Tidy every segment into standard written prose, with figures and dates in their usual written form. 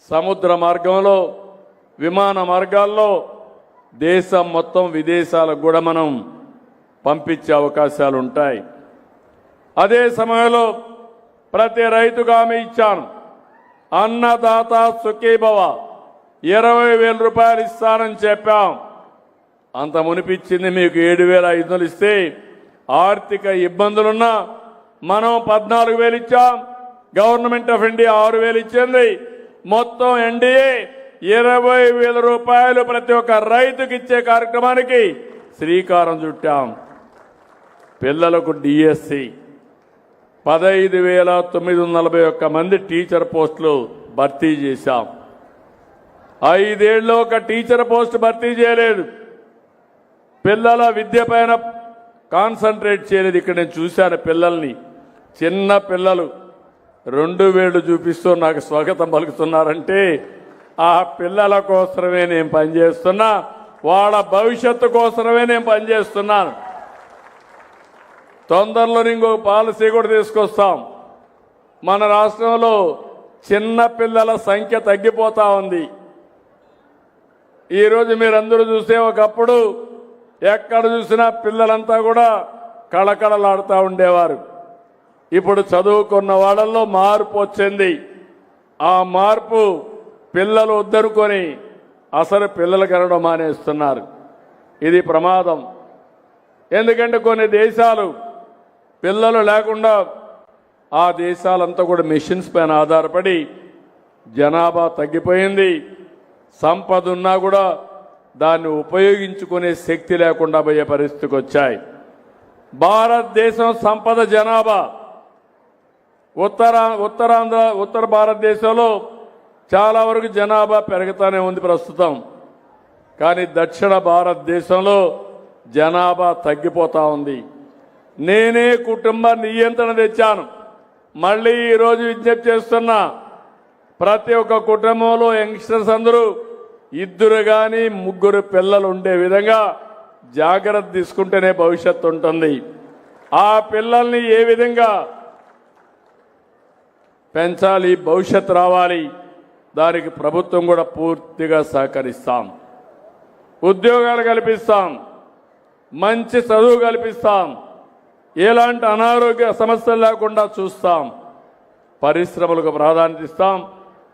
సముద్ర మార్గంలో విమాన మార్గాల్లో దేశం మొత్తం విదేశాలకు కూడా మనం పంపించే అవకాశాలు ఉంటాయి. అదే సమయంలో ప్రతి రైతుకు హామీ ఇచ్చాను. అన్నదాత సుఖీభవ 20,000 రూపాయలు ఇస్తానని చెప్పాం. అంత మునిపిచ్చింది మీకు 7,500 ఇస్తే ఆర్థిక ఇబ్బందులున్నా మనం 14,000 ఇచ్చాం. గవర్నమెంట్ ఆఫ్ ఇండియా 6,000 ఇచ్చింది. మొత్తం ఎన్డీఏ 20,000 రూపాయలు ప్రతి ఒక్క రైతుకి ఇచ్చే కార్యక్రమానికి శ్రీకారం చుట్టాం. పిల్లలకు డిఎస్సి 15,941 మంది టీచర్ పోస్టులు భర్తీ చేశాం. 5 ఏళ్ళు ఒక టీచర్ పోస్ట్ భర్తీ చేయలేదు. పిల్లల విద్య పైన కాన్సన్ట్రేట్ చేయలేదు. ఇక్కడ నేను చూశాను పిల్లల్ని, చిన్న పిల్లలు 2 వేళ్లు చూపిస్తూ నాకు స్వాగతం పలుకుతున్నారంటే ఆ పిల్లల కోసమే నేను పనిచేస్తున్నా, వాళ్ళ భవిష్యత్తు కోసమే నేను పనిచేస్తున్నాను. తొందరలో ఇంకొక పాలసీ కూడా తీసుకొస్తాం. మన రాష్ట్రంలో చిన్న పిల్లల సంఖ్య తగ్గిపోతా ఉంది. ఈరోజు మీరందరూ చూస్తే ఒకప్పుడు ఎక్కడ చూసినా పిల్లలంతా కూడా కళకళలాడుతూ ఉండేవారు. ఇప్పుడు చదువుకున్న వాళ్ళల్లో మార్పు వచ్చింది. ఆ మార్పు పిల్లలు వద్దనుకొని అసలు పిల్లలు కనడం మానేస్తున్నారు. ఇది ప్రమాదం. ఎందుకంటే కొన్ని దేశాలు పిల్లలు లేకుండా ఆ దేశాలంతా కూడా మెషిన్స్ పైన ఆధారపడి జనాభా తగ్గిపోయింది. సంపద ఉన్నా కూడా దాన్ని ఉపయోగించుకునే శక్తి లేకుండా పోయే పరిస్థితికి వచ్చాయి. భారతదేశం సంపద జనాభా ఉత్తర భారతదేశంలో చాలా వరకు జనాభా పెరుగుతూనే ఉంది ప్రస్తుతం. కానీ దక్షిణ భారతదేశంలో జనాభా తగ్గిపోతూ ఉంది. నేనే కుటుంబ నియంత్రణ తెచ్చాను. మళ్ళీ ఈరోజు విజ్ఞప్తి చేస్తున్నా, ప్రతి ఒక్క కుటుంబంలో యంగ్స్టర్స్ అందరూ 2 కానీ 3 పిల్లలు ఉండే విధంగా జాగ్రత్త తీసుకుంటేనే భవిష్యత్తు ఉంటుంది. ఆ పిల్లల్ని ఏ విధంగా పెంచాలి, భవిష్యత్తు రావాలి, దానికి ప్రభుత్వం కూడా పూర్తిగా సహకరిస్తాం. ఉద్యోగాలు కల్పిస్తాం, మంచి చదువు కల్పిస్తాం, ఎలాంటి అనారోగ్య సమస్యలు లేకుండా చూస్తాం, పరిశ్రమలకు ప్రాధాన్యత ఇస్తాం.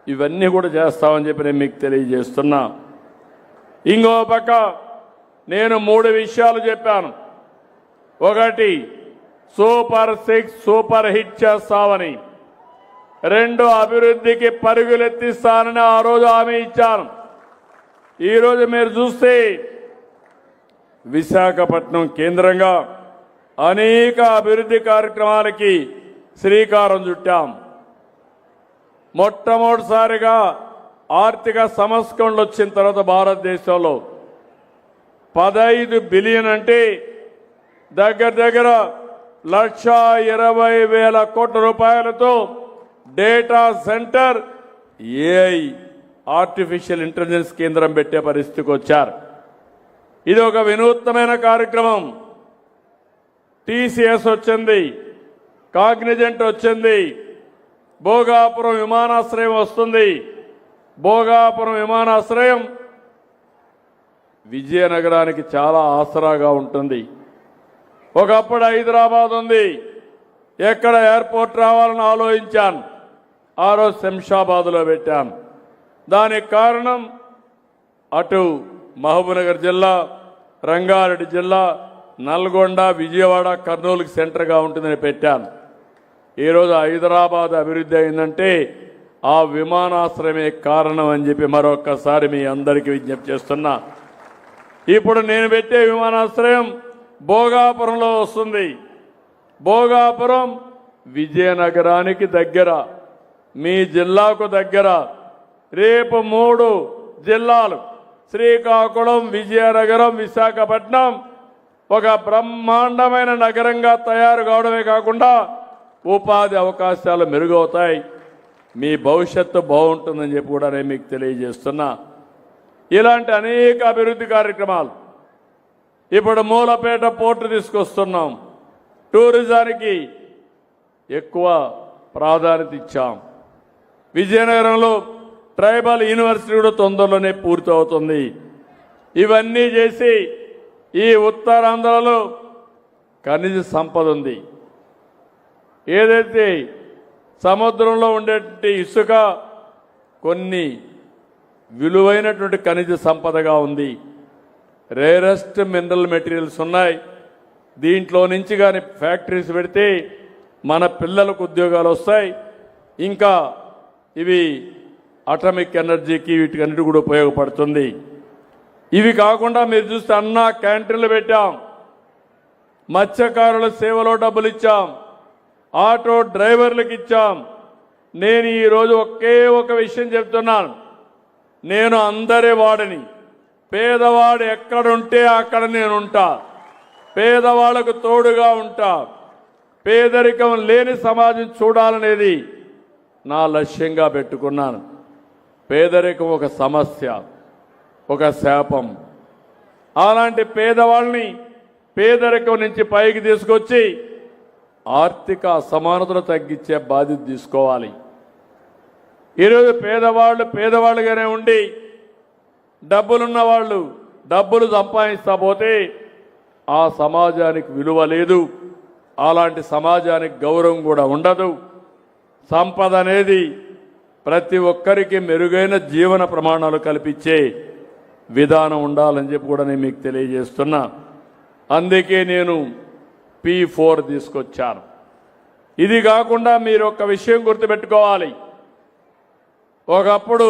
ఇవన్నీ కూడా చేస్తామని చెప్పి నేను మీకు తెలియజేస్తున్నా. ఇంకో పక్క నేను 3 విషయాలు చెప్పాను. ఒకటి, సూపర్ 6 సూపర్ హిట్ చేస్తామని. 2, అభివృద్ధికి పరుగులెత్తిస్తానని ఆ రోజు హామీ ఇచ్చాను. ఈరోజు మీరు చూస్తే విశాఖపట్నం కేంద్రంగా అనేక అభివృద్ధి కార్యక్రమాలకి శ్రీకారం చుట్టాం. మొట్టమొదటిసారిగా ఆర్థిక సంస్కరణలు వచ్చిన తర్వాత భారతదేశంలో 15 బిలియన్ అంటే దగ్గర 1,20,000 కోట్ల రూపాయలతో data centre, AI artificial intelligence కేంద్రం పెట్టే పరిస్థితికి వచ్చారు. ఇది ఒక వినూత్నమైన కార్యక్రమం. టీసీఎస్ వచ్చింది, కాగ్నిజెంట్ వచ్చింది, భోగాపురం విమానాశ్రయం వస్తుంది. భోగాపురం విమానాశ్రయం విజయనగరానికి చాలా ఆసరాగా ఉంటుంది. ఒకప్పుడు హైదరాబాద్ ఉంది, ఎక్కడ ఎయిర్పోర్ట్ రావాలని ఆలోచించాను. ఆ రోజు శంషాబాద్లో పెట్టాను. దానికి కారణం అటు మహబూబ్నగర్ జిల్లా, రంగారెడ్డి జిల్లా, నల్గొండ, విజయవాడ, కర్నూలుకి సెంటర్గా ఉంటుందని పెట్టాను. ఈరోజు హైదరాబాద్ అభివృద్ధి అయిందంటే ఆ విమానాశ్రయమే కారణం అని చెప్పి మరొక్కసారి మీ అందరికీ విజ్ఞప్తి చేస్తున్నా. ఇప్పుడు నేను పెట్టే విమానాశ్రయం భోగాపురంలో వస్తుంది. భోగాపురం విజయనగరానికి దగ్గర, మీ జిల్లాకు దగ్గర. రేపు 3 జిల్లాలు శ్రీకాకుళం, విజయనగరం, విశాఖపట్నం ఒక బ్రహ్మాండమైన నగరంగా తయారు కావడమే కాకుండా ఉపాధి అవకాశాలు మెరుగవుతాయి. మీ భవిష్యత్తు బాగుంటుందని చెప్పి కూడా నేను మీకు తెలియజేస్తున్నా. ఇలాంటి అనేక అభివృద్ధి కార్యక్రమాలు. ఇప్పుడు మూలపేట పోర్టు తీసుకొస్తున్నాం. టూరిజానికి ఎక్కువ ప్రాధాన్యత ఇచ్చాం. విజయనగరంలో ట్రైబల్ యూనివర్సిటీ కూడా తొందరలోనే పూర్తి అవుతుంది. ఇవన్నీ చేసి ఈ ఉత్తరాంధ్రలో ఖనిజ సంపద ఉంది. ఏదైతే సముద్రంలో ఉండేటువంటి ఇసుక కొన్ని విలువైనటువంటి ఖనిజ సంపదగా ఉంది. రేరెస్ట్ మినరల్ మెటీరియల్స్ ఉన్నాయి. దీంట్లో నుంచి కానీ ఫ్యాక్టరీస్ పెడితే మన పిల్లలకు ఉద్యోగాలు వస్తాయి. ఇంకా ఇవి అటామిక్ ఎనర్జీకి వీటికన్నిటి కూడా ఉపయోగపడుతుంది. ఇవి కాకుండా మీరు చూస్తే అన్న క్యాంటీన్లు పెట్టాం, మత్స్యకారుల సేవలో డబ్బులు ఇచ్చాం, ఆటో డ్రైవర్లకు ఇచ్చాం. నేను ఈరోజు ఒకే ఒక విషయం చెప్తున్నాను, నేను అందరి వాడిని. పేదవాడు ఎక్కడుంటే అక్కడ నేను ఉంటా, పేదవాళ్లకు తోడుగా ఉంటా. పేదరికం లేని సమాజం చూడాలనేది నా లక్ష్యంగా పెట్టుకున్నాను. పేదరికం ఒక సమస్య, ఒక శాపం. అలాంటి పేదవాళ్ళని పేదరికం నుంచి పైకి తీసుకొచ్చి ఆర్థిక అసమానతలు తగ్గించే బాధ్యత తీసుకోవాలి. ఈరోజు పేదవాళ్ళుగానే ఉండి డబ్బులున్న వాళ్ళు డబ్బులు సంపాదిస్తా పోతే ఆ సమాజానికి విలువ లేదు, అలాంటి సమాజానికి గౌరవం కూడా ఉండదు. సంపద అనేది ప్రతి ఒక్కరికి మెరుగైన జీవన ప్రమాణాలు కల్పించే విధానం ఉండాలని చెప్పి కూడా నేను మీకు తెలియజేస్తున్నా. అందుకే నేను P4 తీసుకొచ్చాను. ఇది కాకుండా మీరు ఒక విషయం గుర్తుపెట్టుకోవాలి. ఒకప్పుడు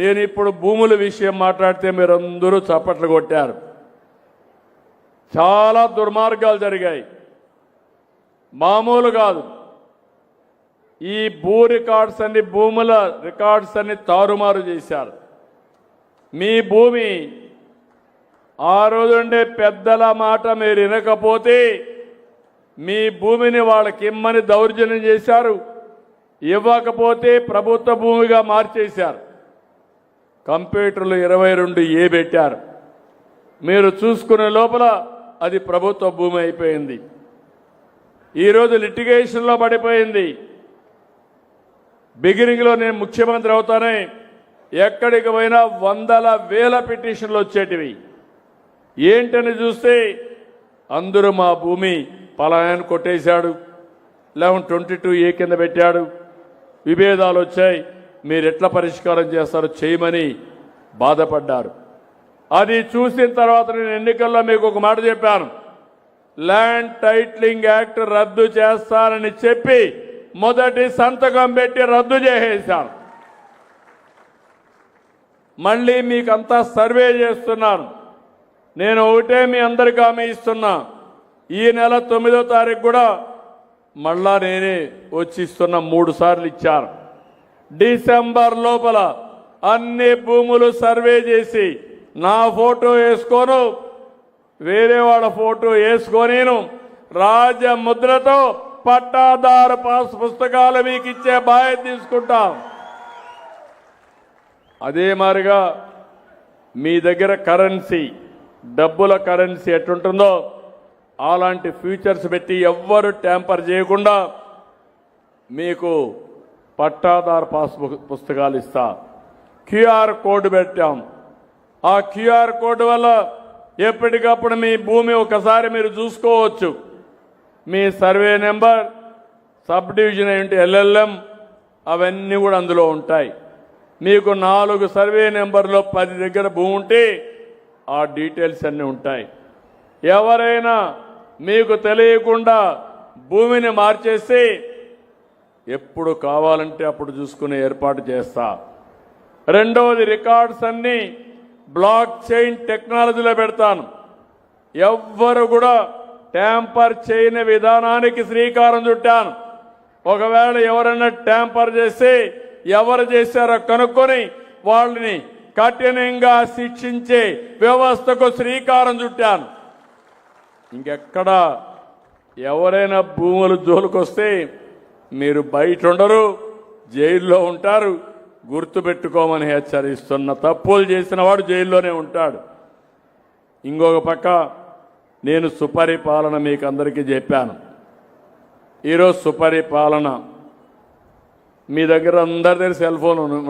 నేను ఇప్పుడు భూముల విషయం మాట్లాడితే మీరందరూ చప్పట్లు కొట్టారు. చాలా దుర్మార్గాలు జరిగాయి, మామూలు కాదు. ఈ భూముల రికార్డ్స్ అన్ని తారుమారు చేశారు. మీ భూమి ఆ రోజుండే పెద్దల మాట మీరు వినకపోతే మీ భూమిని వాళ్ళకి ఇమ్మని దౌర్జన్యం చేశారు. ఇవ్వకపోతే ప్రభుత్వ భూమిగా మార్చేశారు. కంప్యూటర్లు 22A పెట్టారు. మీరు చూసుకునే లోపల అది ప్రభుత్వ భూమి అయిపోయింది. ఈరోజు లిటిగేషన్లో పడిపోయింది. బిగినింగ్లో నేను ముఖ్యమంత్రి అవుతానే ఎక్కడికి పోయినా వందల వేల పిటిషన్లు వచ్చేటివి. ఏంటని చూస్తే అందరూ మా భూమి పలాయన కొట్టేశాడు, 1122A కింద పెట్టాడు, విభేదాలు వచ్చాయి, మీరు ఎట్లా పరిష్కారం చేస్తారో చేయమని బాధపడ్డారు. అది చూసిన తర్వాత నేను ఎన్నికల్లో మీకు ఒక మాట చెప్పాను, ల్యాండ్ టైటిలింగ్ యాక్ట్ రద్దు చేస్తానని చెప్పి మొదటి సంతకం పెట్టి రద్దు చేసేశాను. మళ్ళీ మీకంతా సర్వే చేస్తున్నాను. నేను ఒకటే మీ అందరికీ హామీ ఇస్తున్నా, ఈ నెల 9వ తారీఖు కూడా మళ్ళా నేనే వచ్చి ఇస్తున్నా. 3 సార్లు ఇచ్చాను. డిసెంబర్ లోపల అన్ని భూములు సర్వే చేసి నా ఫోటో వేసుకోను, వేరే వాళ్ళ ఫోటో వేసుకోనేను, రాజముద్రతో పట్టాదారు పాస్ పుస్తకాలు మీకు ఇచ్చే బాధ్యత తీసుకుంటాం. అదే మాదిరిగా మీ దగ్గర కరెన్సీ, డబ్బుల కరెన్సీ ఎట్టుంటుందో అలాంటి ఫ్యూచర్స్ పెట్టి ఎవ్వరు ట్యాంపర్ చేయకుండా మీకు పట్టాదారు పాస్ పుస్తకాలు ఇస్తా. QR కోడ్ పెట్టాం. ఆ QR కోడ్ వల్ల ఎప్పటికప్పుడు మీ భూమి ఒకసారి మీరు చూసుకోవచ్చు. మీ సర్వే నెంబర్, సబ్ డివిజన్ ఏంటి, LLM అవన్నీ కూడా అందులో ఉంటాయి. మీకు 4 సర్వే నెంబర్లో 10 దగ్గర భూమి ఉంటే ఆ డీటెయిల్స్ అన్నీ ఉంటాయి. ఎవరైనా మీకు తెలియకుండా భూమిని మార్చేసి ఎప్పుడు కావాలంటే అప్పుడు చూసుకునే ఏర్పాటు చేస్తా. రెండవది, రికార్డ్స్ అన్నీ బ్లాక్ చైన్ టెక్నాలజీలో పెడతాను. ఎవ్వరు కూడా ట్యాంపర్ చేయని విధానానికి శ్రీకారం చుట్టాను. ఒకవేళ ఎవరైనా ట్యాంపర్ చేస్తే ఎవరు చేశారో కనుక్కొని వాళ్ళని కఠినంగా శిక్షించే వ్యవస్థకు శ్రీకారం చుట్టాను. ఇంకెక్కడ ఎవరైనా భూములు జోలుకొస్తే మీరు బయట ఉండరు, జైల్లో ఉంటారు. గుర్తుపెట్టుకోమని హెచ్చరిస్తున్న. తప్పులు చేసిన వాడు జైల్లోనే ఉంటాడు. ఇంకొక పక్క నేను సుపరిపాలన మీకు అందరికీ చెప్పాను. ఈరోజు సుపరిపాలన మీ దగ్గర అందరి దగ్గర సెల్ ఫోన్ ఉన్నాయి.